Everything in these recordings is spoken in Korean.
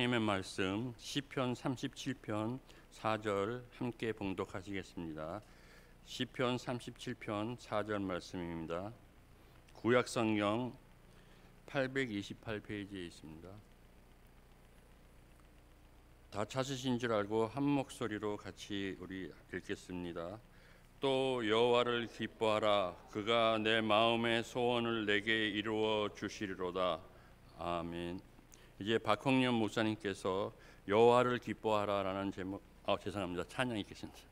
하나님의 말씀 시편 37편 4절 함께 봉독하시겠습니다. 시편 37편 4절 말씀입니다. 구약 성경 828페이지에 있습니다. 다 찾으신 줄 알고 한 목소리로 같이 우리 읽겠습니다. 또 여호와를 기뻐하라. 그가 내 마음의 소원을 내게 이루어 주시리로다. 아멘. 이제 박홍련 목사님께서 여호와를 기뻐하라라는 제목, 죄송합니다. 찬양이 계십니다.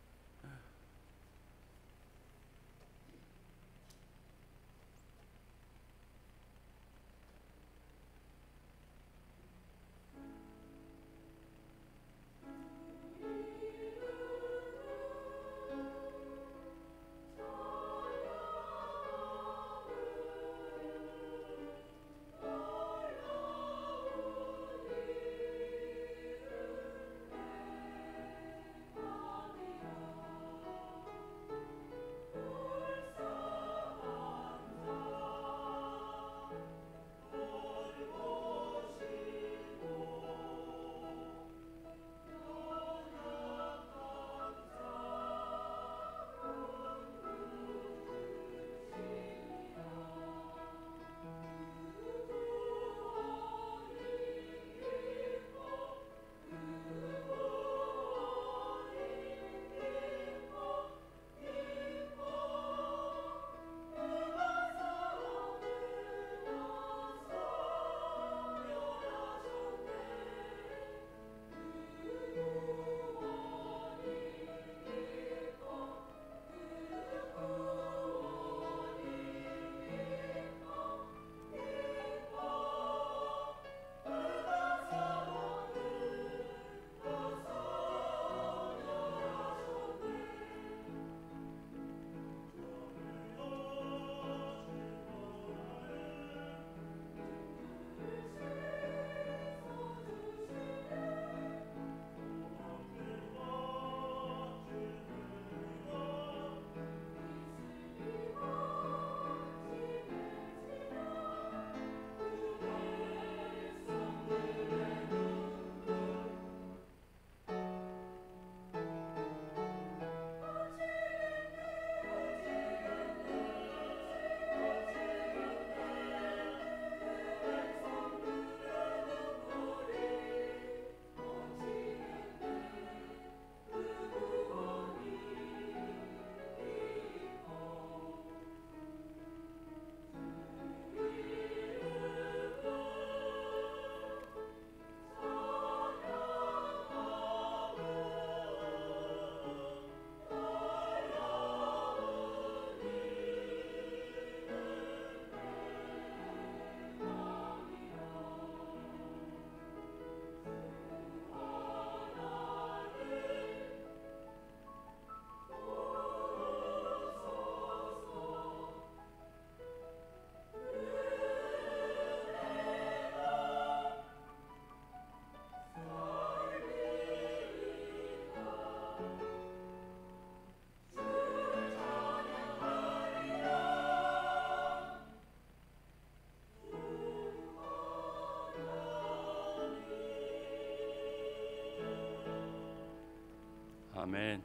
아멘.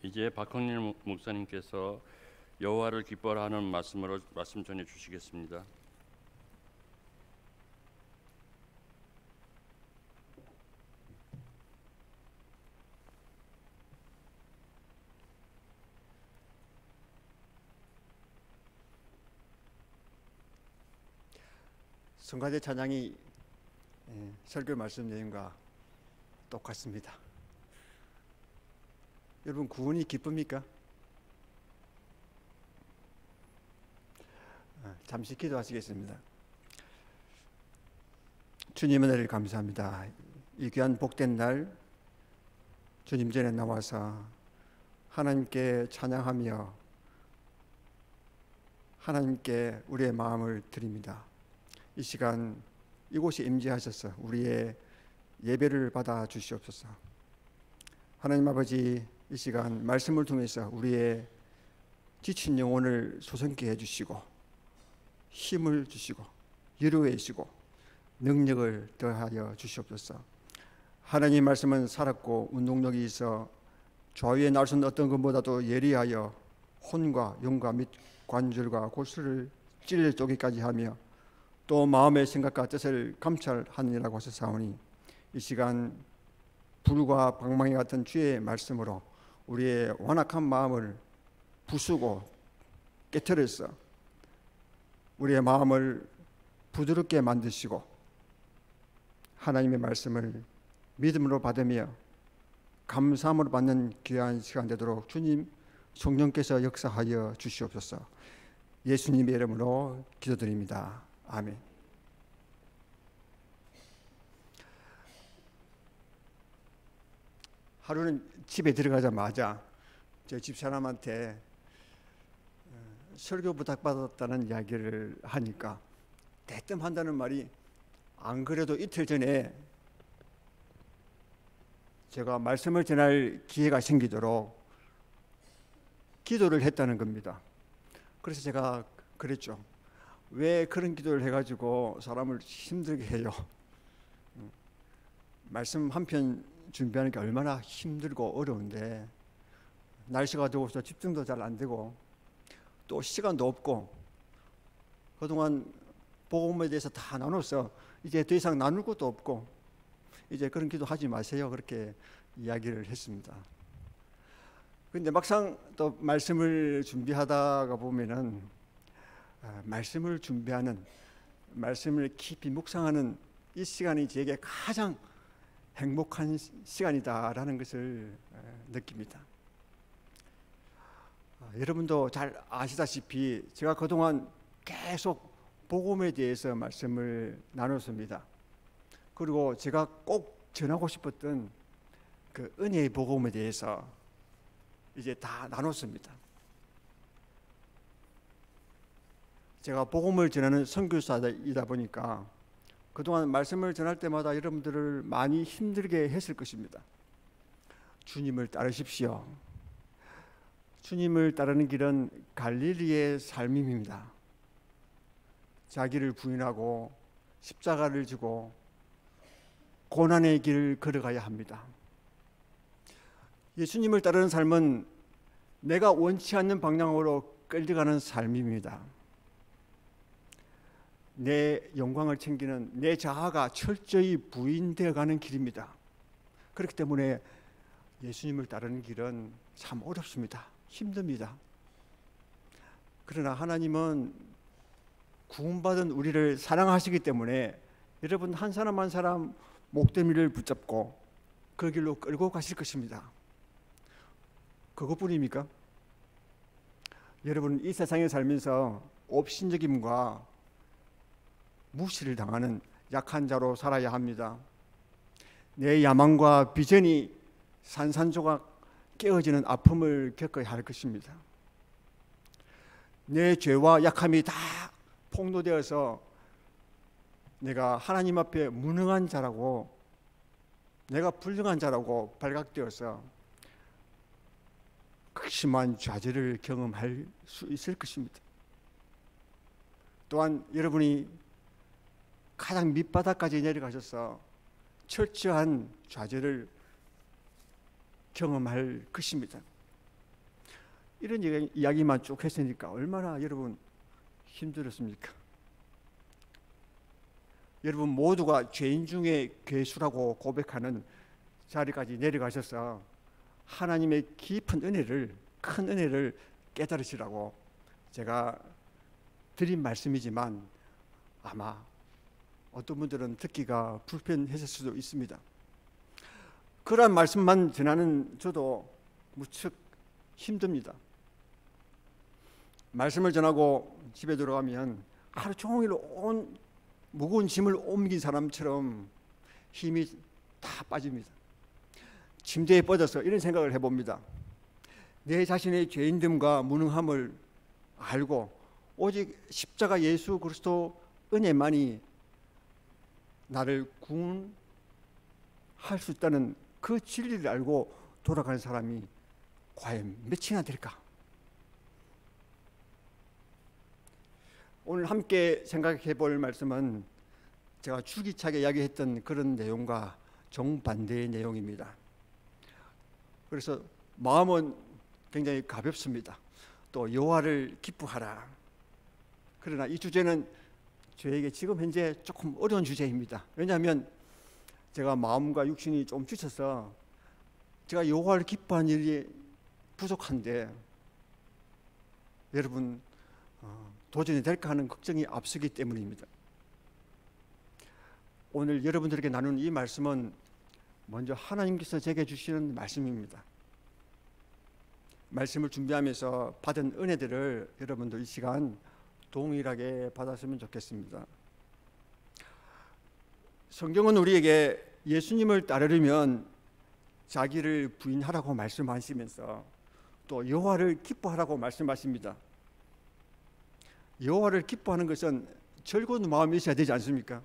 이제 박홍일 목사님께서 여호와를 기뻐하라는 말씀으로 말씀 전해 주시겠습니다. 성가대 찬양이 설교 말씀 내용과 똑같습니다. 여러분, 구원이 기쁩니까? 잠시 기도하시겠습니다. 주님의 은혜를 감사합니다. 이 귀한 복된 날 주님 전에 나와서 하나님께 찬양하며 하나님께 우리의 마음을 드립니다. 이 시간 이곳에 임재하셔서 우리의 예배를 받아 주시옵소서. 하나님 아버지, 이 시간 말씀을 통해서 우리의 지친 영혼을 소성케 해주시고 힘을 주시고 위로해 주시고 능력을 더하여 주시옵소서. 하나님 말씀은 살았고 운동력이 있어 좌우에 날선 어떤 것보다도 예리하여 혼과 영과 및 관절과 골수를 찔러 쪼개기까지 하며 또 마음의 생각과 뜻을 감찰하느니라고 하셨사오니 이 시간 불과 방망이 같은 주의 말씀으로 우리의 완악한 마음을 부수고 깨트려서 우리의 마음을 부드럽게 만드시고 하나님의 말씀을 믿음으로 받으며 감사함으로 받는 귀한 시간 되도록 주님 성령께서 역사하여 주시옵소서. 예수님의 이름으로 기도드립니다. 아멘. 하루는 집에 들어가자마자 저 집사람한테 설교 부탁받았다는 이야기를 하니까 대뜸 한다는 말이 안 그래도 이틀 전에 제가 말씀을 전할 기회가 생기도록 기도를 했다는 겁니다. 그래서 제가 그랬죠. 왜 그런 기도를 해가지고 사람을 힘들게 해요? 말씀 한 편 준비하는 게 얼마나 힘들고 어려운데 날씨가 더워서 집중도 잘 안 되고 또 시간도 없고 그동안 복음에 대해서 다 나눠서 이제 더 이상 나눌 것도 없고 이제 그런 기도 하지 마세요. 그렇게 이야기를 했습니다. 그런데 막상 또 말씀을 준비하다가 보면은 말씀을 준비하는 말씀을 깊이 묵상하는 이 시간이 제게 가장 행복한 시간이다라는 것을 느낍니다. 여러분도 잘 아시다시피 제가 그동안 계속 복음에 대해서 말씀을 나눴습니다. 그리고 제가 꼭 전하고 싶었던 그 은혜의 복음에 대해서 이제 다 나눴습니다. 제가 복음을 전하는 선교사이다 보니까 그동안 말씀을 전할 때마다 여러분들을 많이 힘들게 했을 것입니다. 주님을 따르십시오. 주님을 따르는 길은 갈릴리의 삶입니다. 자기를 부인하고 십자가를 지고 고난의 길을 걸어가야 합니다. 예수님을 따르는 삶은 내가 원치 않는 방향으로 끌려가는 삶입니다. 내 영광을 챙기는 내 자아가 철저히 부인되어 가는 길입니다. 그렇기 때문에 예수님을 따르는 길은 참 어렵습니다. 힘듭니다. 그러나 하나님은 구원받은 우리를 사랑하시기 때문에 여러분 한 사람 한 사람 목덜미를 붙잡고 그 길로 끌고 가실 것입니다. 그것뿐입니까? 여러분 이 세상에 살면서 업신여김과 무시를 당하는 약한 자로 살아야 합니다. 내 야망과 비전이 산산조각 깨어지는 아픔을 겪어야 할 것입니다. 내 죄와 약함이 다 폭로되어서 내가 하나님 앞에 무능한 자라고 내가 불능한 자라고 발각되어서 극심한 좌절을 경험할 수 있을 것입니다. 또한 여러분이 가장 밑바닥까지 내려가셔서 철저한 좌절을 경험할 것입니다. 이런 이야기만 쭉 했으니까 얼마나 여러분 힘들었습니까? 여러분 모두가 죄인 중에 괴수라고 고백하는 자리까지 내려가셔서 하나님의 깊은 은혜를, 큰 은혜를 깨달으시라고 제가 드린 말씀이지만 아마 어떤 분들은 듣기가 불편했을 수도 있습니다. 그런 말씀만 전하는 저도 무척 힘듭니다. 말씀을 전하고 집에 들어가면 하루 종일 온 무거운 짐을 옮긴 사람처럼 힘이 다 빠집니다. 침대에 뻗어서 이런 생각을 해봅니다. 내 자신의 죄인됨과 무능함을 알고 오직 십자가 예수 그리스도 은혜만이 나를 구원할 수 있다는 그 진리를 알고 돌아가는 사람이 과연 몇이나 될까? 오늘 함께 생각해 볼 말씀은 제가 줄기차게 이야기했던 그런 내용과 정반대의 내용입니다. 그래서 마음은 굉장히 가볍습니다. 또 여호와를 기뻐하라. 그러나 이 주제는 저에게 지금 현재 조금 어려운 주제입니다. 왜냐하면 제가 마음과 육신이 좀 지쳐서 제가 여호와를 기뻐하는 일이 부족한데 여러분 도전이 될까 하는 걱정이 앞서기 때문입니다. 오늘 여러분들에게 나누는 이 말씀은 먼저 하나님께서 제게 주시는 말씀입니다. 말씀을 준비하면서 받은 은혜들을 여러분도 이 시간 동일하게 받았으면 좋겠습니다. 성경은 우리에게 예수님을 따르려면 자기를 부인하라고 말씀하시면서 또 여호와를 기뻐하라고 말씀하십니다. 여호와를 기뻐하는 것은 즐거운 마음이 있어야 되지 않습니까?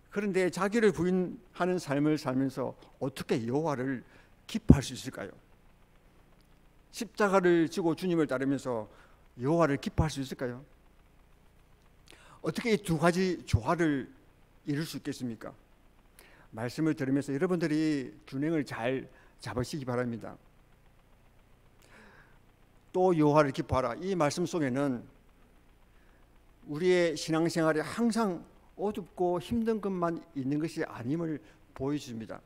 그런데 자기를 부인하는 삶을 살면서 어떻게 여호와를 기뻐할 수 있을까요? 십자가를 지고 주님을 따르면서 여호와를 기뻐할 수 있을까요? 어떻게 이 두 가지 조화를 이룰 수 있겠습니까? 말씀을 들으면서 여러분들이 균형을 잘 잡으시기 바랍니다. 또 여호와를 기뻐하라. 이 말씀 속에는 우리의 신앙생활에 항상 어둡고 힘든 것만 있는 것이 아님을 보여줍니다.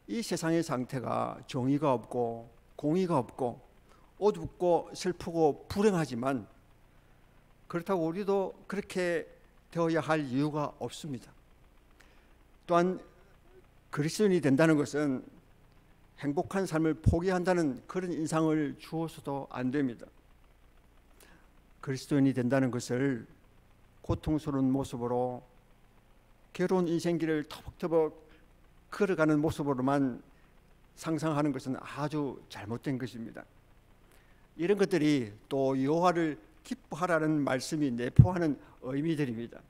이 세상의 상태가 정의가 없고 공의가 없고 어둡고 슬프고 불행하지만 그렇다고 우리도 그렇게 되어야 할 이유가 없습니다. 또한 그리스도인이 된다는 것은 행복한 삶을 포기한다는 그런 인상을 주어서도 안 됩니다. 그리스도인이 된다는 것을 고통스러운 모습으로 괴로운 인생길을 터벅터벅 걸어가는 모습으로만 상상하는 것은 아주 잘못된 것입니다. 이런 것들이 또 여호와를 기뻐하라는 말씀이 내포하는 의미들입니다.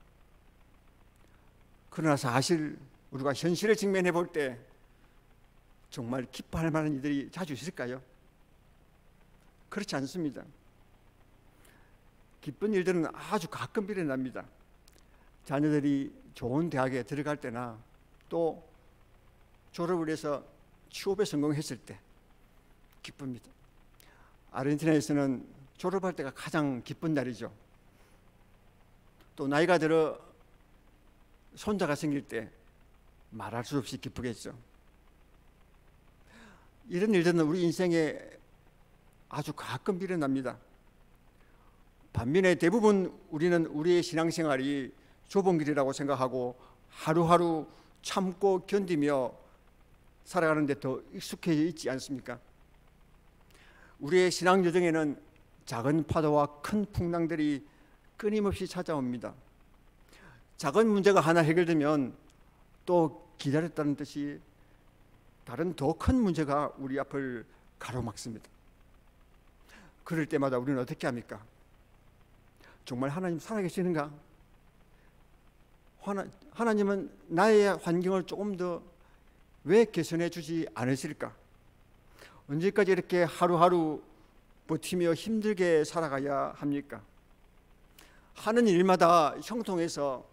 그러나 사실 우리가 현실을 직면해 볼 때 정말 기뻐할 만한 일들이 자주 있을까요? 그렇지 않습니다. 기쁜 일들은 아주 가끔 일어납니다. 자녀들이 좋은 대학에 들어갈 때나 또 졸업을 해서 취업에 성공했을 때 기쁩니다. 아르헨티나에서는 졸업할 때가 가장 기쁜 날이죠. 또 나이가 들어 손자가 생길 때 말할 수 없이 기쁘겠죠. 이런 일들은 우리 인생에 아주 가끔 일어납니다. 반면에 대부분 우리는 우리의 신앙생활이 좁은 길이라고 생각하고 하루하루 참고 견디며 살아가는 데 더 익숙해져 있지 않습니까? 우리의 신앙 여정에는 작은 파도와 큰 풍랑들이 끊임없이 찾아옵니다. 작은 문제가 하나 해결되면 또 기다렸다는 듯이 다른 더 큰 문제가 우리 앞을 가로막습니다. 그럴 때마다 우리는 어떻게 합니까? 정말 하나님 살아계시는가? 하나님은 나의 환경을 조금 더 왜 개선해 주지 않으실까? 언제까지 이렇게 하루하루 버티며 힘들게 살아가야 합니까? 하는 일마다 형통해서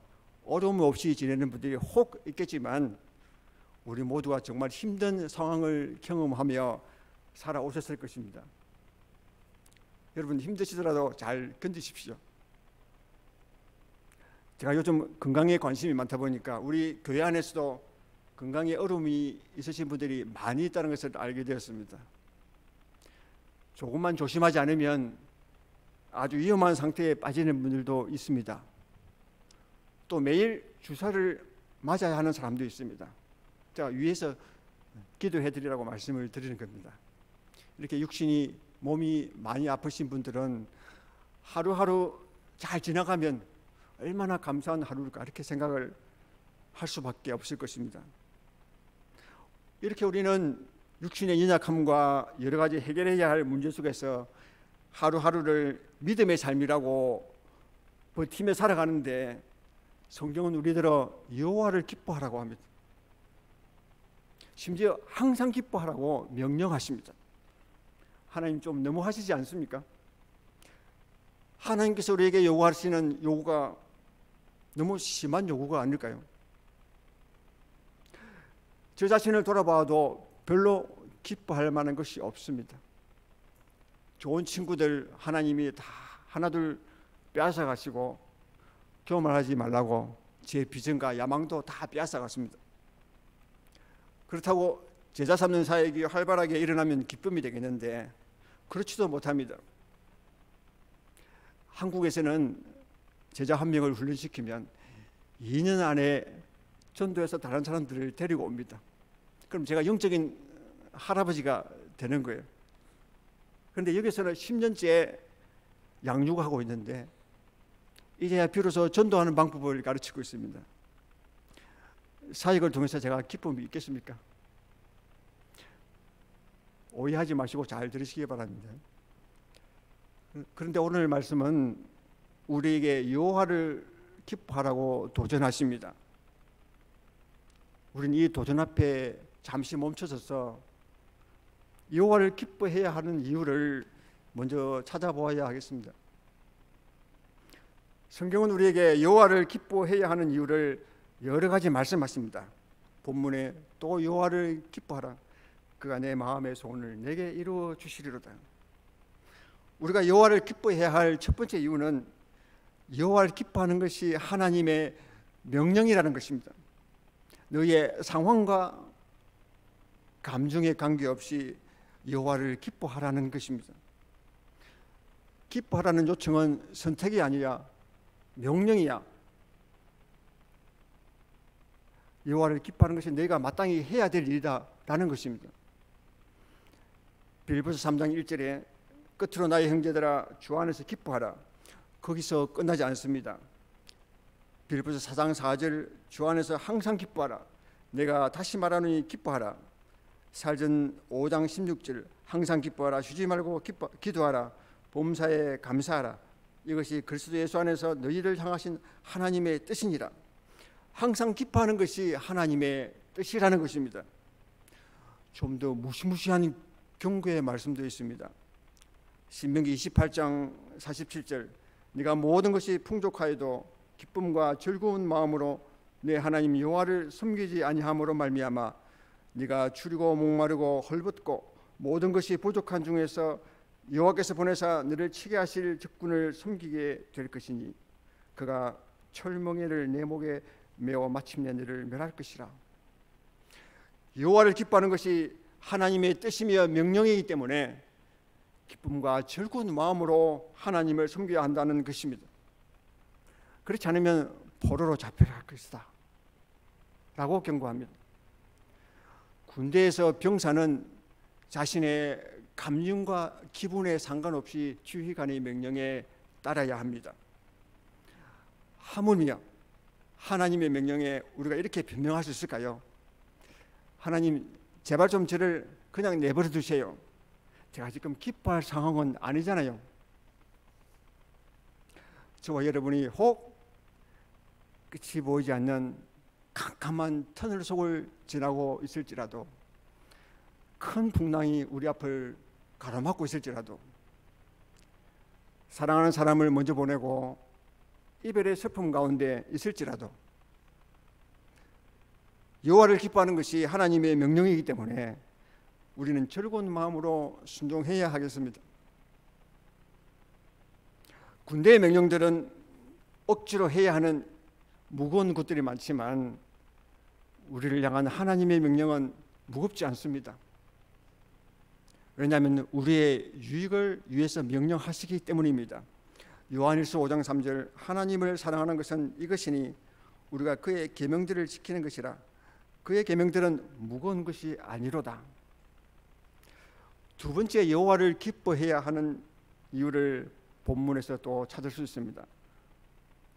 어려움 없이 지내는 분들이 혹 있겠지만 우리 모두가 정말 힘든 상황을 경험하며 살아오셨을 것입니다. 여러분 힘드시더라도 잘 견디십시오. 제가 요즘 건강에 관심이 많다 보니까 우리 교회 안에서도 건강에 어려움이 있으신 분들이 많이 있다는 것을 알게 되었습니다. 조금만 조심하지 않으면 아주 위험한 상태에 빠지는 분들도 있습니다. 또 매일 주사를 맞아야 하는 사람도 있습니다. 제가 위에서 기도해 드리라고 말씀을 드리는 겁니다. 이렇게 육신이 몸이 많이 아프신 분들은 하루하루 잘 지나가면 얼마나 감사한 하루일까 이렇게 생각을 할 수밖에 없을 것입니다. 이렇게 우리는 육신의 연약함과 여러 가지 해결해야 할 문제 속에서 하루하루를 믿음의 삶이라고 버티며 살아가는데 성경은 우리들어 여호와를 기뻐하라고 합니다. 심지어 항상 기뻐하라고 명령하십니다. 하나님 좀 너무 하시지 않습니까? 하나님께서 우리에게 요구하시는 요구가 너무 심한 요구가 아닐까요? 저 자신을 돌아봐도 별로 기뻐할 만한 것이 없습니다. 좋은 친구들 하나님이 다 하나둘 빼앗아 가시고 교만하지 말라고 제 비전과 야망도 다 빼앗아 갔습니다. 그렇다고 제자 삼는 사역이 활발하게 일어나면 기쁨이 되겠는데 그렇지도 못합니다. 한국에서는 제자 한 명을 훈련시키면 2년 안에 전도해서 다른 사람들을 데리고 옵니다. 그럼 제가 영적인 할아버지가 되는 거예요. 그런데 여기서는 10년째 양육하고 있는데 이제야 비로소 전도하는 방법을 가르치고 있습니다. 사역을 통해서 제가 기쁨이 있겠습니까? 오해하지 마시고 잘 들으시기 바랍니다. 그런데 오늘 말씀은 우리에게 여호와를 기뻐하라고 도전하십니다. 우리는 이 도전 앞에 잠시 멈춰서서 여호와를 기뻐해야 하는 이유를 먼저 찾아보아야 하겠습니다. 성경은 우리에게 여호와를 기뻐해야 하는 이유를 여러 가지 말씀하십니다. 본문에 또 여호와를 기뻐하라. 그가 내 마음의 소원을 내게 이루어 주시리로다. 우리가 여호와를 기뻐해야 할 첫 번째 이유는 여호와를 기뻐하는 것이 하나님의 명령이라는 것입니다. 너희의 상황과 감정에 관계없이 여호와를 기뻐하라는 것입니다. 기뻐하라는 요청은 선택이 아니라 명령이야. 여호와를 기뻐하는 것이 내가 마땅히 해야 될 일이다라는 것입니다. 빌립보서 3장 1절에 끝으로 나의 형제들아 주 안에서 기뻐하라. 거기서 끝나지 않습니다. 빌립보서 4장 4절 주 안에서 항상 기뻐하라. 내가 다시 말하노니 기뻐하라. 사전 5장 16절 항상 기뻐하라. 쉬지 말고 기도하라. 범사에 감사하라. 이것이 그리스도 예수 안에서 너희를 향하신 하나님의 뜻이니라. 항상 기뻐하는 것이 하나님의 뜻이라는 것입니다. 좀 더 무시무시한 경고의 말씀도 있습니다. 신명기 28장 47절 네가 모든 것이 풍족하여도 기쁨과 즐거운 마음으로 내 하나님 여호와를 섬기지 아니함으로 말미암아 네가 추리고 목마르고 헐벗고 모든 것이 부족한 중에서 여호와께서 보내사 너를 치게 하실 적군을 섬기게 될 것이니 그가 철멍에를 내 목에 메어 마침내 너를 멸할 것이라. 여호와를 기뻐하는 것이 하나님의 뜻이며 명령이기 때문에 기쁨과 즐거운 마음으로 하나님을 섬겨야 한다는 것입니다. 그렇지 않으면 포로로 잡혀갈 것이다 라고 경고합니다. 군대에서 병사는 자신의 감정과 기분에 상관없이 지휘관의 명령에 따라야 합니다. 하물며 하나님의 명령에 우리가 이렇게 변명할 수 있을까요? 하나님 제발 좀 저를 그냥 내버려 두세요. 제가 지금 기뻐할 상황은 아니잖아요. 저와 여러분이 혹 끝이 보이지 않는 캄캄한 터널 속을 지나고 있을지라도 큰 풍랑이 우리 앞을 가로막고 있을지라도 사랑하는 사람을 먼저 보내고 이별의 슬픔 가운데 있을지라도 여호와를 기뻐하는 것이 하나님의 명령이기 때문에 우리는 즐거운 마음으로 순종해야 하겠습니다. 군대의 명령들은 억지로 해야 하는 무거운 것들이 많지만 우리를 향한 하나님의 명령은 무겁지 않습니다. 왜냐하면 우리의 유익을 위해서 명령하시기 때문입니다. 요한일서 5장 3절 하나님을 사랑하는 것은 이것이니 우리가 그의 계명들을 지키는 것이라. 그의 계명들은 무거운 것이 아니로다. 두 번째 여호와를 기뻐해야 하는 이유를 본문에서 또 찾을 수 있습니다.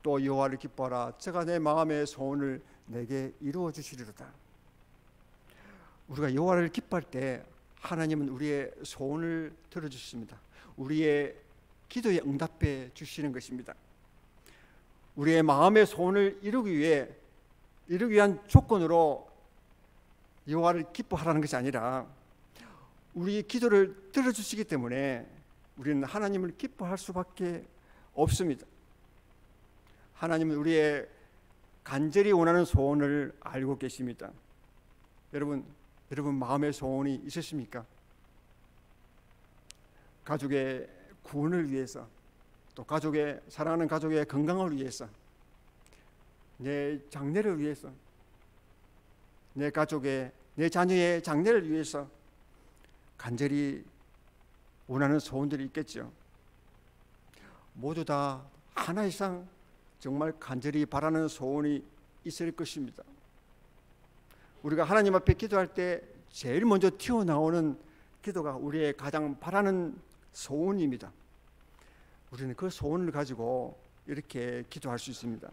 또 여호와를 기뻐하라. 저가 내 마음의 소원을 내게 이루어 주시리로다. 우리가 여호와를 기뻐할 때 하나님은 우리의 소원을 들어주십니다. 우리의 기도에 응답해 주시는 것입니다. 우리의 마음의 소원을 이루기 위한 조건으로 여호와를 기뻐하라는 것이 아니라 우리의 기도를 들어주시기 때문에 우리는 하나님을 기뻐할 수밖에 없습니다. 하나님은 우리의 간절히 원하는 소원을 알고 계십니다. 여러분 마음의 소원이 있으십니까? 가족의 구원을 위해서, 또 사랑하는 가족의 건강을 위해서, 내 장래를 위해서, 내 자녀의 장래를 위해서 간절히 원하는 소원들이 있겠죠. 모두 다 하나 이상 정말 간절히 바라는 소원이 있을 것입니다. 우리가 하나님 앞에 기도할 때 제일 먼저 튀어나오는 기도가 우리의 가장 바라는 소원입니다. 우리는 그 소원을 가지고 이렇게 기도할 수 있습니다.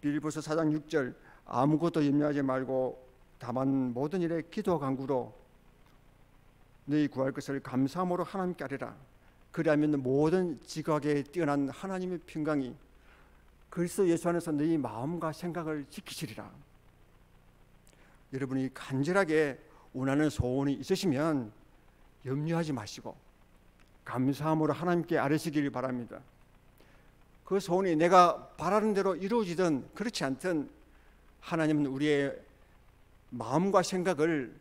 빌립보서 4장 6절, 아무것도 염려하지 말고 다만 모든 일에 기도와 간구로 너희 구할 것을 감사함으로 하나님께 아뢰라. 그리하면 모든 지각에 뛰어난 하나님의 평강이 그리스도 예수 안에서 너희 마음과 생각을 지키시리라. 여러분이 간절하게 원하는 소원이 있으시면 염려하지 마시고 감사함으로 하나님께 아뢰시길 바랍니다. 그 소원이 내가 바라는 대로 이루어지든 그렇지 않든 하나님은 우리의 마음과 생각을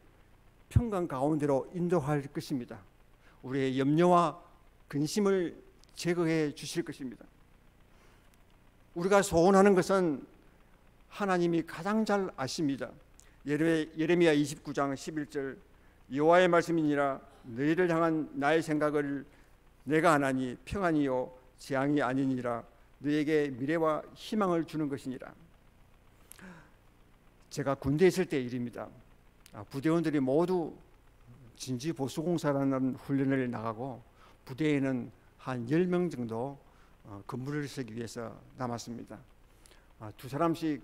평강 가운데로 인도할 것입니다. 우리의 염려와 근심을 제거해 주실 것입니다. 우리가 소원하는 것은 하나님이 가장 잘 아십니다. 예레미야 29장 11절, 여호와의 말씀이니라 너희를 향한 나의 생각을 내가 아나니 평안이요 재앙이 아니니라 너희에게 미래와 희망을 주는 것이니라. 제가 군대에 있을 때 일입니다. 부대원들이 모두 진지보수공사라는 훈련을 나가고 부대에는 한 10명 정도 근무를 쓰기 위해서 남았습니다. 두 사람씩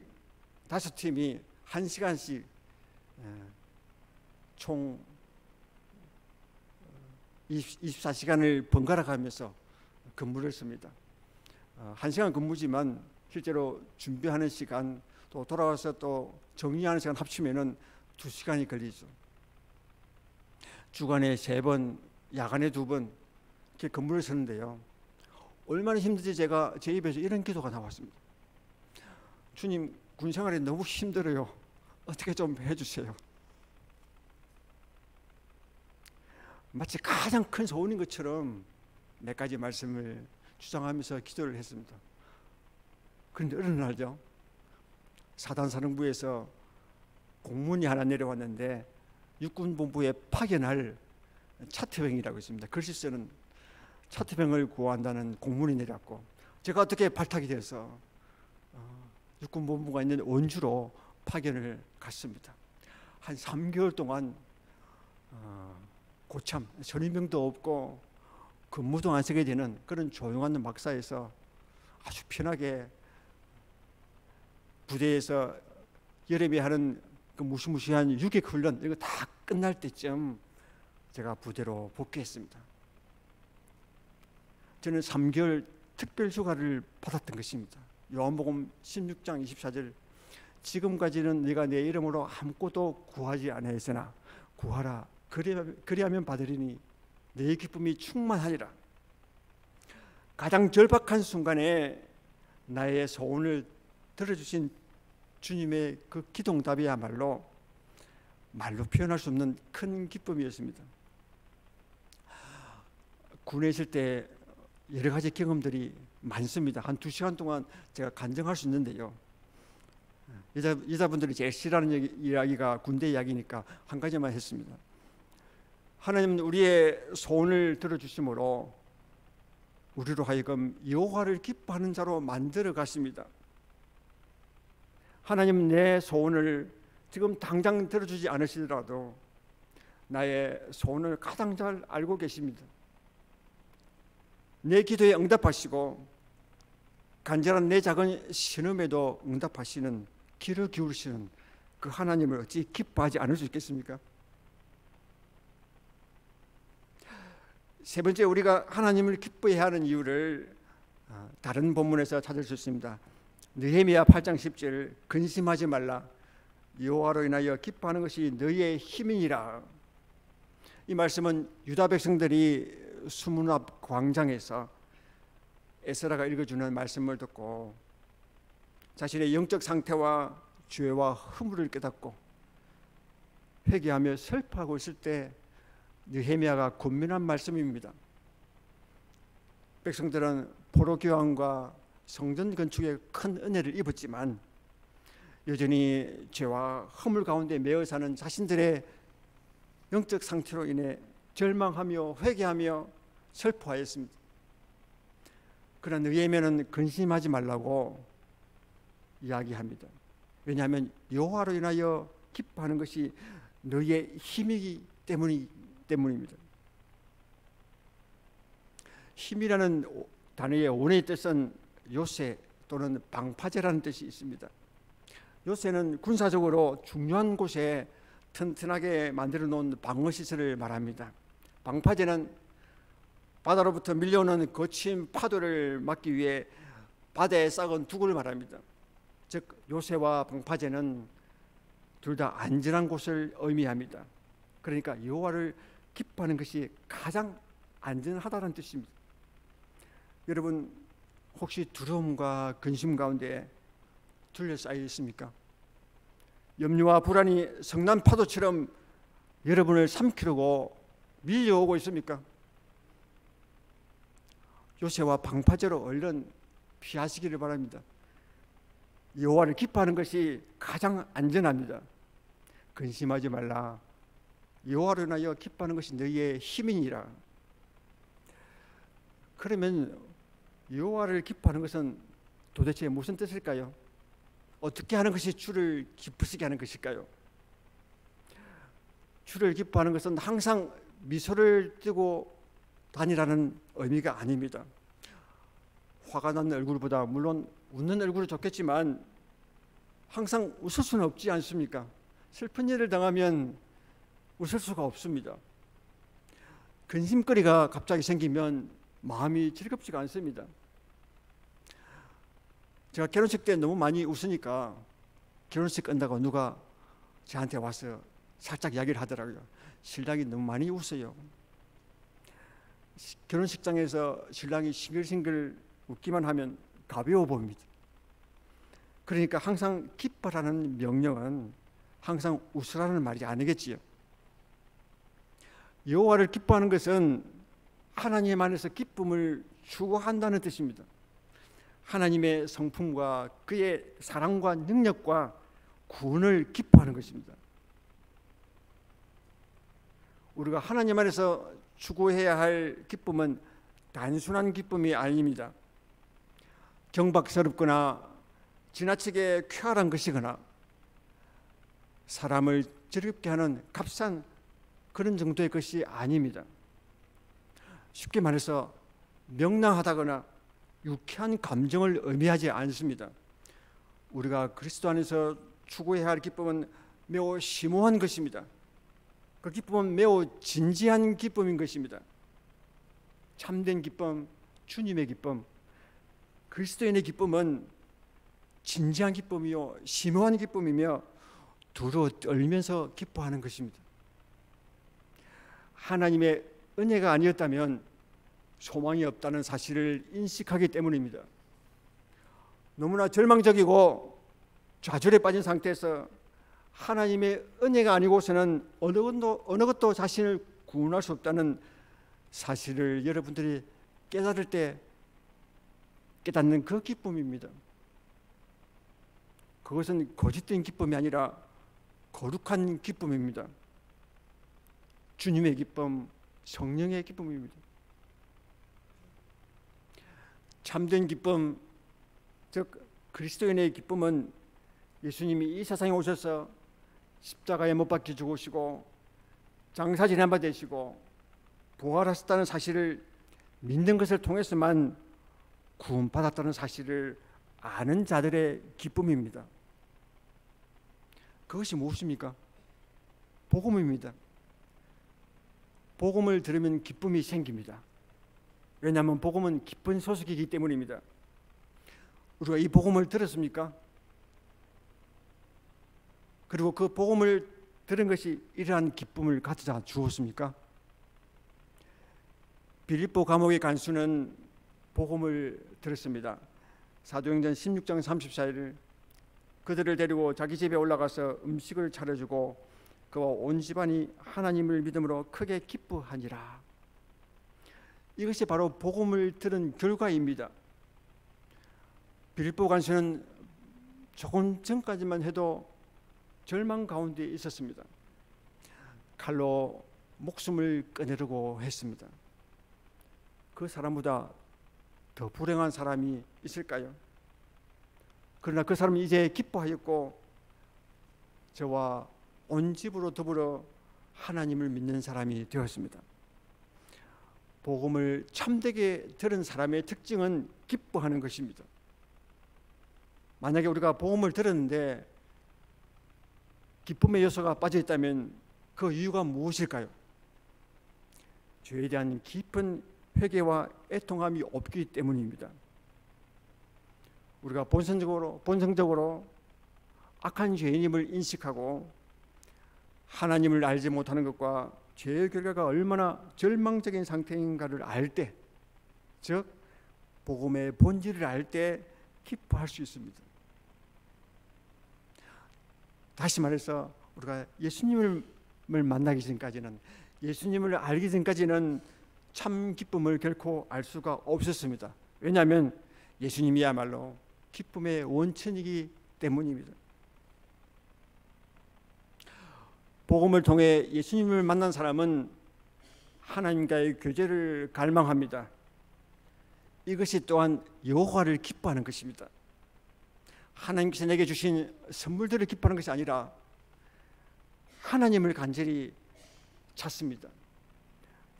5팀이 1시간씩 총 24시간을 번갈아 가면서 근무를 씁니다. 1시간 근무지만 실제로 준비하는 시간 또 돌아와서 또 정리하는 시간 합치면은 2시간이 걸리죠. 주간에 3번, 야간에 2번 이렇게 근무를 쓰는데요. 얼마나 힘든지 제가 제 입에서 이런 기도가 나왔습니다. 주님, 군 생활이 너무 힘들어요. 어떻게 좀 해주세요. 마치 가장 큰 소원인 것처럼 몇 가지 말씀을 주장하면서 기도를 했습니다. 그런데 어느 날요, 사단사령부에서 공문이 하나 내려왔는데 육군본부에 파견할 차트병이라고 있습니다. 글씨 쓰는 차트병을 구한다는 공문이 내렸고, 제가 어떻게 발탁이 돼서 육군본부가 있는 원주로 파견을 갔습니다. 한 3개월 동안 고참, 전임명도 없고 근무도 안 서게 되는 그런 조용한 막사에서 아주 편하게 부대에서 여름에 하는 그 무시무시한 유격 훈련 이거 다 끝날 때쯤 제가 부대로 복귀했습니다. 저는 3개월 특별 휴가를 받았던 것입니다. 요한복음 16장 24절, 지금까지는 네가 내 이름으로 아무것도 구하지 아니하였으나 구하라 그리하면 받으리니 내 기쁨이 충만하리라. 가장 절박한 순간에 나의 소원을 들어주신 주님의 그 기도응답이야말로 말로 표현할 수 없는 큰 기쁨이었습니다. 군에 있을 때 여러 가지 경험들이 많습니다. 한 2시간 동안 제가 간증할 수 있는데요. 여자분들이 제일 싫어하는 이야기가 군대 이야기니까 한 가지만 했습니다. 하나님은 우리의 소원을 들어주심으로 우리로 하여금 여호와를 기뻐하는 자로 만들어 가십니다. 하나님은 내 소원을 지금 당장 들어주지 않으시더라도 나의 소원을 가장 잘 알고 계십니다. 내 기도에 응답하시고 간절한 내 작은 신음에도 응답하시는, 귀를 기울이시는 그 하나님을 어찌 기뻐하지 않을 수 있겠습니까? 세 번째, 우리가 하나님을 기뻐해야 하는 이유를 다른 본문에서 찾을 수 있습니다. 느헤미야 8장 10절, 근심하지 말라 여호와로 인하여 기뻐하는 것이 너희의 힘이니라. 이 말씀은 유다 백성들이 수문 앞 광장에서 에스라가 읽어주는 말씀을 듣고 자신의 영적 상태와 죄와 허물을 깨닫고 회개하며 슬퍼하고 있을 때 느헤미야가 권면한 말씀입니다. 백성들은 포로 교환과 성전 건축에 큰 은혜를 입었지만 여전히 죄와 허물 가운데 매여 사는 자신들의 영적 상태로 인해 절망하며 회개하며 슬퍼하였습니다. 그러나 느헤미야는 근심하지 말라고 이야기합니다. 왜냐하면 여호와로 인하여 기뻐하는 것이 너희의 힘이기 때문입니다. 힘이라는 단어의 원어의 뜻은 요새 또는 방파제라는 뜻이 있습니다. 요새는 군사적으로 중요한 곳에 튼튼하게 만들어 놓은 방어 시설을 말합니다. 방파제는 바다로부터 밀려오는 거친 파도를 막기 위해 바다에 쌓은 두구를 말합니다. 즉 요새와 방파제는 둘 다 안전한 곳을 의미합니다. 그러니까 여호와를 기뻐하는 것이 가장 안전하다는 뜻입니다. 여러분 혹시 두려움과 근심 가운데 둘러싸여 있습니까? 염려와 불안이 성난 파도처럼 여러분을 삼키려고 밀려오고 있습니까? 요새와 방파제로 얼른 피하시기를 바랍니다. 여호와를 기뻐하는 것이 가장 안전합니다. 근심하지 말라. 여호와로 인하여 기뻐하는 것이 너희의 힘이니라. 그러면 여호와를 기뻐하는 것은 도대체 무슨 뜻일까요? 어떻게 하는 것이 주를 기쁘시게 하는 것일까요? 주를 기뻐하는 것은 항상 미소를 띠고 다니라는 의미가 아닙니다. 화가 난 얼굴보다 물론 웃는 얼굴이 좋겠지만 항상 웃을 수는 없지 않습니까? 슬픈 일을 당하면 웃을 수가 없습니다. 근심거리가 갑자기 생기면 마음이 즐겁지가 않습니다. 제가 결혼식 때 너무 많이 웃으니까 결혼식 끝나고 누가 저한테 와서 살짝 이야기를 하더라고요. 신랑이 너무 많이 웃어요. 결혼식장에서 신랑이 싱글싱글 웃기만 하면 가벼워 보입니다. 그러니까 항상 기뻐라는 명령은 항상 웃으라는 말이 아니겠지요. 여호와를 기뻐하는 것은 하나님 안에서 기쁨을 추구한다는 뜻입니다. 하나님의 성품과 그의 사랑과 능력과 구원을 기뻐하는 것입니다. 우리가 하나님 안에서 추구해야 할 기쁨은 단순한 기쁨이 아닙니다. 경박스럽거나 지나치게 쾌활한 것이거나 사람을 즐겁게 하는 값싼 그런 정도의 것이 아닙니다. 쉽게 말해서 명랑하다거나 유쾌한 감정을 의미하지 않습니다. 우리가 그리스도 안에서 추구해야 할 기쁨은 매우 심오한 것입니다. 그 기쁨은 매우 진지한 기쁨인 것입니다. 참된 기쁨, 주님의 기쁨, 그리스도인의 기쁨은 진지한 기쁨이요 심오한 기쁨이며 두루 떨면서 기뻐하는 것입니다. 하나님의 은혜가 아니었다면 소망이 없다는 사실을 인식하기 때문입니다. 너무나 절망적이고 좌절에 빠진 상태에서 하나님의 은혜가 아니고서는 어느 것도 자신을 구원할 수 없다는 사실을 여러분들이 깨달을 때 깨닫는 그 기쁨입니다. 그것은 거짓된 기쁨이 아니라 거룩한 기쁨입니다. 주님의 기쁨, 성령의 기쁨입니다. 참된 기쁨, 즉 그리스도인의 기쁨은 예수님이 이 세상에 오셔서 십자가에 못 박혀 죽으시고 장사 지난 바 되시고 부활하셨다는 사실을 믿는 것을 통해서만 구원받았다는 사실을 아는 자들의 기쁨입니다. 그것이 무엇입니까? 복음입니다. 복음을 들으면 기쁨이 생깁니다. 왜냐하면 복음은 기쁜 소식이기 때문입니다. 우리가 이 복음을 들었습니까? 그리고 그 복음을 들은 것이 이러한 기쁨을 가져다 주었습니까? 빌립보 감옥의 간수는 복음을 들었습니다. 사도행전 16장 34일 그들을 데리고 자기 집에 올라가서 음식을 차려주고 그와 온 집안이 하나님을 믿음으로 크게 기뻐하니라. 이것이 바로 복음을 들은 결과입니다. 빌립보 간수는 조금 전까지만 해도 절망 가운데 있었습니다. 칼로 목숨을 끊으려고 했습니다. 그 사람보다 더 불행한 사람이 있을까요? 그러나 그 사람은 이제 기뻐하였고 저와 온 집으로 더불어 하나님을 믿는 사람이 되었습니다. 복음을 참되게 들은 사람의 특징은 기뻐하는 것입니다. 만약에 우리가 복음을 들었는데 기쁨의 요소가 빠져 있다면 그 이유가 무엇일까요? 죄에 대한 깊은 회개와 애통함이 없기 때문입니다. 우리가 본성적으로 악한 죄인임을 인식하고 하나님을 알지 못하는 것과 죄의 결과가 얼마나 절망적인 상태인가를 알 때, 즉 복음의 본질을 알 때 기뻐할 수 있습니다. 다시 말해서 우리가 예수님을 만나기 전까지는, 예수님을 알기 전까지는 참 기쁨을 결코 알 수가 없었습니다. 왜냐하면 예수님이야말로 기쁨의 원천이기 때문입니다. 복음을 통해 예수님을 만난 사람은 하나님과의 교제를 갈망합니다. 이것이 또한 여호와를 기뻐하는 것입니다. 하나님께서 내게 주신 선물들을 기뻐하는 것이 아니라 하나님을 간절히 찾습니다.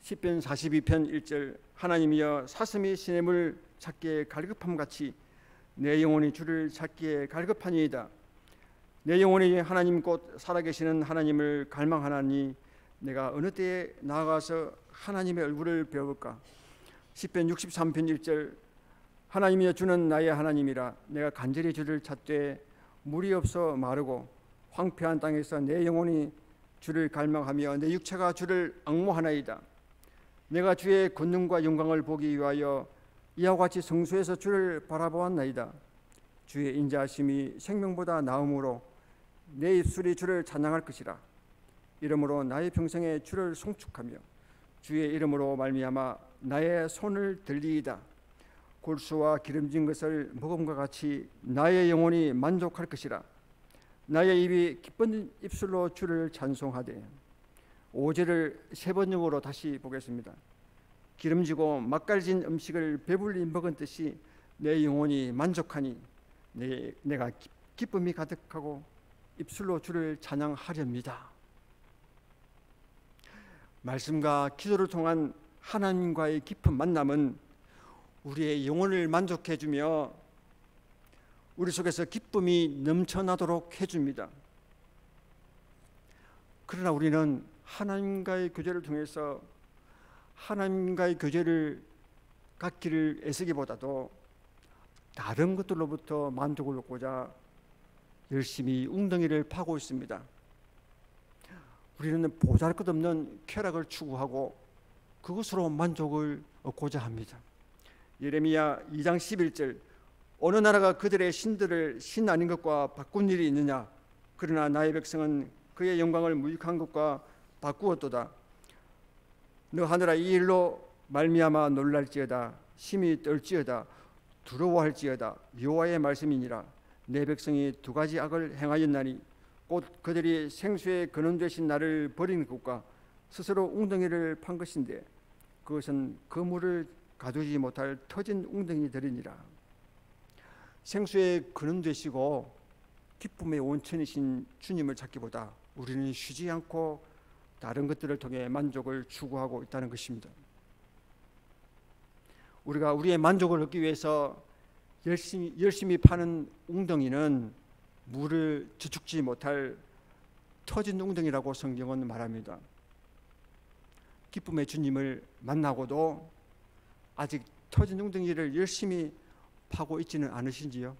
시편 42편 1절 하나님이여 사슴이 시냇물 찾기에 갈급함같이 내 영혼이 주를 찾기에 갈급하니이다. 내 영혼이 하나님 곧 살아계시는 하나님을 갈망하나니 내가 어느 때에 나아가서 하나님의 얼굴을 배울까. 시편 63편 1절 하나님이여 주는 나의 하나님이라. 내가 간절히 주를 찾되 물이 없어 마르고 황폐한 땅에서 내 영혼이 주를 갈망하며 내 육체가 주를 앙모하나이다. 내가 주의 권능과 영광을 보기 위하여 이와 같이 성소에서 주를 바라보았나이다. 주의 인자하심이 생명보다 나음으로 내 입술이 주를 찬양할 것이라. 이러므로 나의 평생에 주를 송축하며 주의 이름으로 말미암아 나의 손을 들리이다. 골수와 기름진 것을 먹음과 같이 나의 영혼이 만족할 것이라. 나의 입이 기쁜 입술로 주를 찬송하되. 5절을 세 번역으로 다시 보겠습니다. 기름지고 맛깔진 음식을 배불리 먹은 듯이 내 영혼이 만족하니 내가 기쁨이 가득하고 입술로 주를 찬양하렵니다. 말씀과 기도를 통한 하나님과의 깊은 만남은 우리의 영혼을 만족해주며 우리 속에서 기쁨이 넘쳐나도록 해줍니다. 그러나 우리는 하나님과의 교제를 통해서 하나님과의 교제를 갖기를 애쓰기보다도 다른 것들로부터 만족을 얻고자 열심히 웅덩이를 파고 있습니다. 우리는 보잘것없는 쾌락을 추구하고 그것으로 만족을 얻고자 합니다. 예레미야 2장 11절 어느 나라가 그들의 신들을 신 아닌 것과 바꾼 일이 있느냐. 그러나 나의 백성은 그의 영광을 무익한 것과 바꾸었도다. 너 하늘아 이 일로 말미암아 놀랄지어다. 심히 떨지어다. 두려워할지어다. 여호와의 말씀이니라. 내 백성이 두 가지 악을 행하였나니 곧 그들이 생수의 근원 되신 나를 버린 것과 스스로 웅덩이를 판 것인데 그것은 그 물을 가두지 못할 터진 웅덩이들이니라. 생수의 근원 되시고 기쁨의 원천이신 주님을 찾기보다 우리는 쉬지 않고 다른 것들을 통해 만족을 추구하고 있다는 것입니다. 우리가 우리의 만족을 얻기 위해서 열심히 파는 웅덩이는 물을 저축지 못할 터진 웅덩이라고 성경은 말합니다. 기쁨의 주님을 만나고도 아직 터진 웅덩이를 열심히 파고 있지는 않으신지요?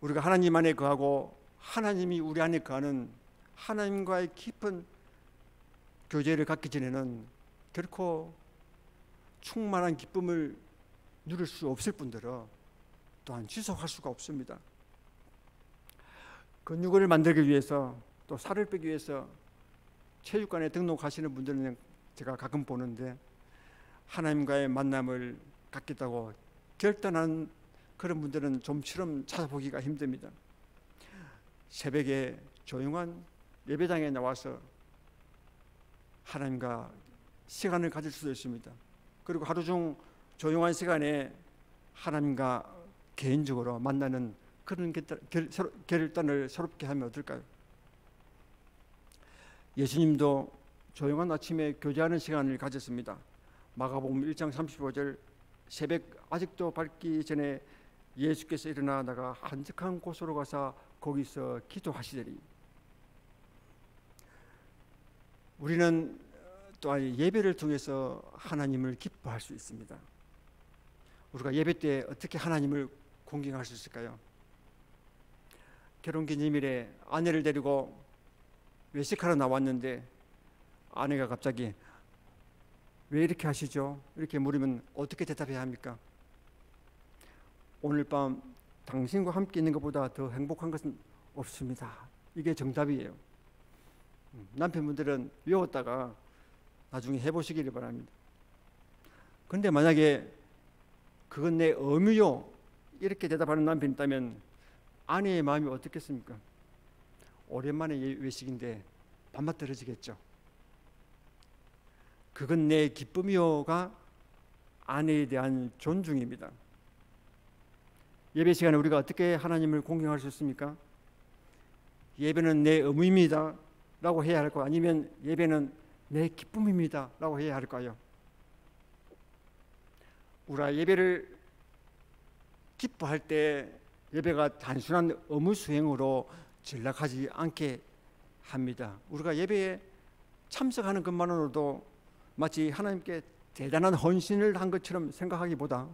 우리가 하나님 안에 거하고 하나님이 우리 안에 거하는 하나님과의 깊은 교제를 갖기 전에는 결코 충만한 기쁨을 누릴 수 없을 뿐더러 또한 지속할 수가 없습니다. 근육을 만들기 위해서 또 살을 빼기 위해서 체육관에 등록하시는 분들은 제가 가끔 보는데 하나님과의 만남을 갖겠다고 결단한 그런 분들은 좀처럼 찾아보기가 힘듭니다. 새벽에 조용한 예배당에 나와서 하나님과 시간을 가질 수도 있습니다. 그리고 하루 중 조용한 시간에 하나님과 개인적으로 만나는 그런 결단을 새롭게 하면 어떨까요? 예수님도 조용한 아침에 교제하는 시간을 가졌습니다. 마가복음 1장 35절, 새벽 아직도 밝기 전에 예수께서 일어나 나가 한적한 곳으로 가서 거기서 기도하시더니. 우리는 또한 예배를 통해서 하나님을 기뻐할 수 있습니다. 우리가 예배 때 어떻게 하나님을 공경할 수 있을까요? 결혼기념일에 아내를 데리고 외식하러 나왔는데 아내가 갑자기 왜 이렇게 하시죠? 이렇게 물으면 어떻게 대답해야 합니까? 오늘 밤 당신과 함께 있는 것보다 더 행복한 것은 없습니다. 이게 정답이에요. 남편분들은 외웠다가 나중에 해보시기를 바랍니다. 그런데 만약에 그건 내 의무요 이렇게 대답하는 남편이 있다면 아내의 마음이 어떻겠습니까? 오랜만에 외식인데 밥맛 떨어지겠죠. 그건 내 기쁨이요가 아내에 대한 존중입니다. 예배 시간에 우리가 어떻게 하나님을 공경할 수 있습니까? 예배는 내 의무입니다 라고 해야 할까요? 아니면 예배는 내 기쁨입니다 라고 해야 할까요? 우리가 예배를 기뻐할 때 예배가 단순한 의무 수행으로 전락하지 않게 합니다. 우리가 예배에 참석하는 것만으로도 마치 하나님께 대단한 헌신을 한 것처럼 생각하기보다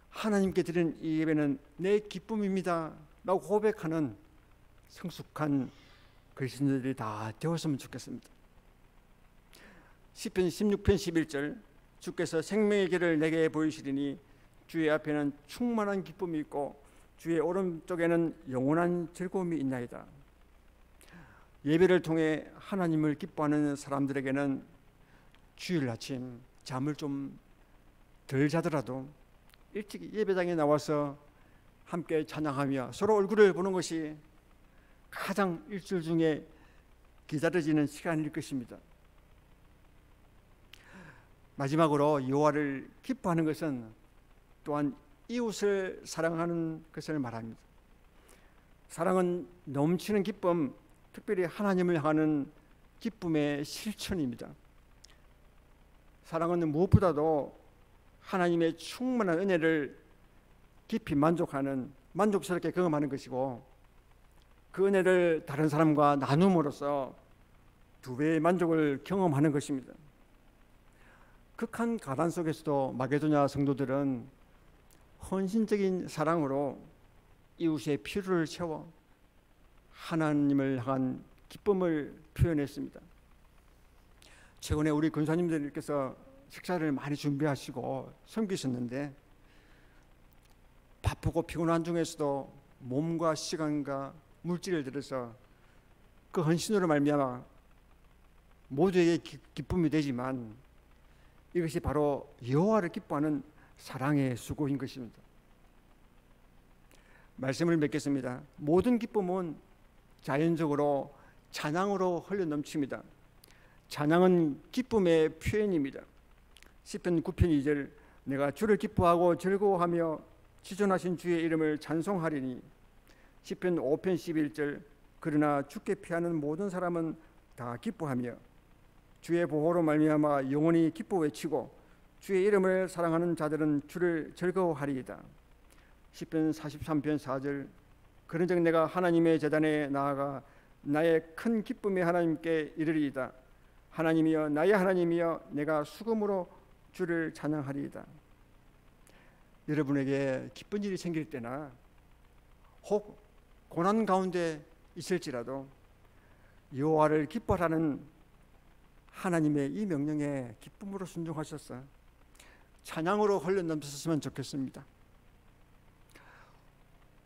하나님께 드린 이 예배는 내 기쁨입니다 라고 고백하는 성숙한 그리스도인들이 다 되었으면 좋겠습니다. 시편 16편 11절, 주께서 생명의 길을 내게 보이시리니 주의 앞에는 충만한 기쁨이 있고 주의 오른쪽에는 영원한 즐거움이 있나이다. 예배를 통해 하나님을 기뻐하는 사람들에게는 주일 아침 잠을 좀 덜 자더라도 일찍 예배당에 나와서 함께 찬양하며 서로 얼굴을 보는 것이 가장 일주일 중에 기다려지는 시간일 것입니다. 마지막으로 여호와를 기뻐하는 것은 또한 이웃을 사랑하는 것을 말합니다. 사랑은 넘치는 기쁨, 특별히 하나님을 향하는 기쁨의 실천입니다. 사랑은 무엇보다도 하나님의 충만한 은혜를 깊이 만족스럽게 경험하는 것이고 그 은혜를 다른 사람과 나눔으로써 두 배의 만족을 경험하는 것입니다. 극한 가난 속에서도 마게도냐 성도들은 헌신적인 사랑으로 이웃의 필요를 채워 하나님을 향한 기쁨을 표현했습니다. 최근에 우리 권사님들께서 식사를 많이 준비하시고 섬기셨는데 바쁘고 피곤한 중에서도 몸과 시간과 물질을 들여서 그 헌신으로 말미암아 모두에게 기쁨이 되지만 이것이 바로 여호와를 기뻐하는 사랑의 수고인 것입니다. 말씀을 맺겠습니다. 모든 기쁨은 자연적으로 찬양으로 흘러넘칩니다. 찬양은 기쁨의 표현입니다. 시편 9편 2절, 내가 주를 기뻐하고 즐거워하며 지존하신 주의 이름을 찬송하리니. 시편 5편 11절, 그러나 주께 피하는 모든 사람은 다 기뻐하며 주의 보호로 말미암아 영원히 기뻐 외치고 주의 이름을 사랑하는 자들은 주를 즐거워하리이다. 시편 43편 4절, 그런즉 내가 하나님의 제단에 나아가 나의 큰 기쁨의 하나님께 이르리이다. 하나님이여, 나의 하나님이여, 내가 수금으로 주를 찬양하리이다. 여러분에게 기쁜 일이 생길 때나 혹 고난 가운데 있을지라도 여호와를 기뻐하라는 하나님의 이 명령에 기쁨으로 순종하셔서 찬양으로 흘러넘쳤으면 좋겠습니다.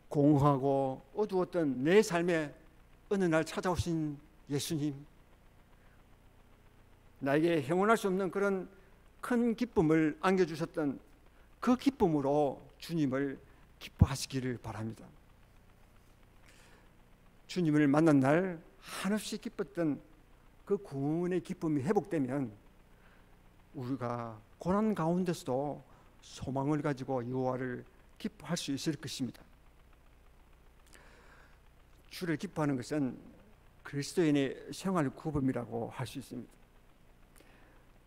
공허하고 어두웠던 내 삶에 어느 날 찾아오신 예수님, 나에게 형언할 수 없는 그런 큰 기쁨을 안겨주셨던 그 기쁨으로 주님을 기뻐하시기를 바랍니다. 주님을 만난 날 한없이 기뻤던 그 구원의 기쁨이 회복되면 우리가 고난 가운데서도 소망을 가지고 여호와를 기뻐할 수 있을 것입니다. 주를 기뻐하는 것은 그리스도인의 생활 구범이라고 할 수 있습니다.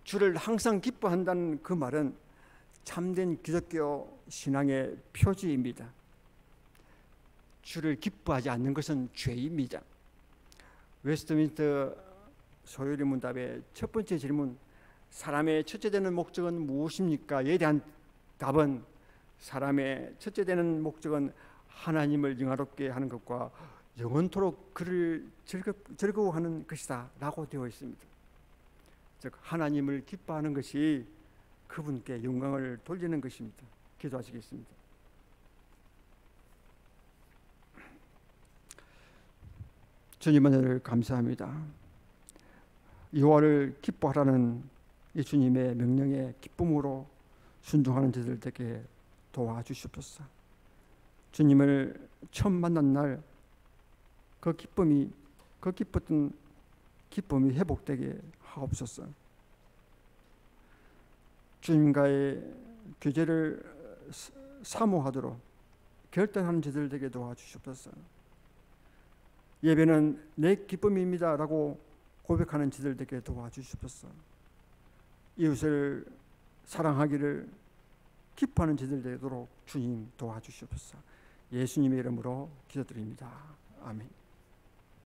주를 항상 기뻐한다는 그 말은 참된 기독교 신앙의 표지입니다. 주를 기뻐하지 않는 것은 죄입니다. 웨스트민스터 소요리 문답의 첫 번째 질문, 사람의 첫째 되는 목적은 무엇입니까?에 대한 답은 사람의 첫째 되는 목적은 하나님을 영화롭게 하는 것과 영원토록 그를 즐거워하는 것이다 라고 되어 있습니다. 즉 하나님을 기뻐하는 것이 그분께 영광을 돌리는 것입니다. 기도하시겠습니다. 주님 은혜를 감사합니다. 여호와를 기뻐하라는 이 주님의 명령에 기쁨으로 순종하는 저들 되게 도와주시옵소서. 주님을 처음 만난 날 그 기뻤던 기쁨이 회복되게 하옵소서. 주님과의 교제를 사모하도록 결단하는 저들 되게 도와주시옵소서. 예배는 내 기쁨입니다 라고 고백하는 저들 되게 도와주시옵소서. 이웃을 사랑하기를 기뻐하는 저들 되도록 주님 도와주시옵소서. 예수님의 이름으로 기도드립니다. 아멘.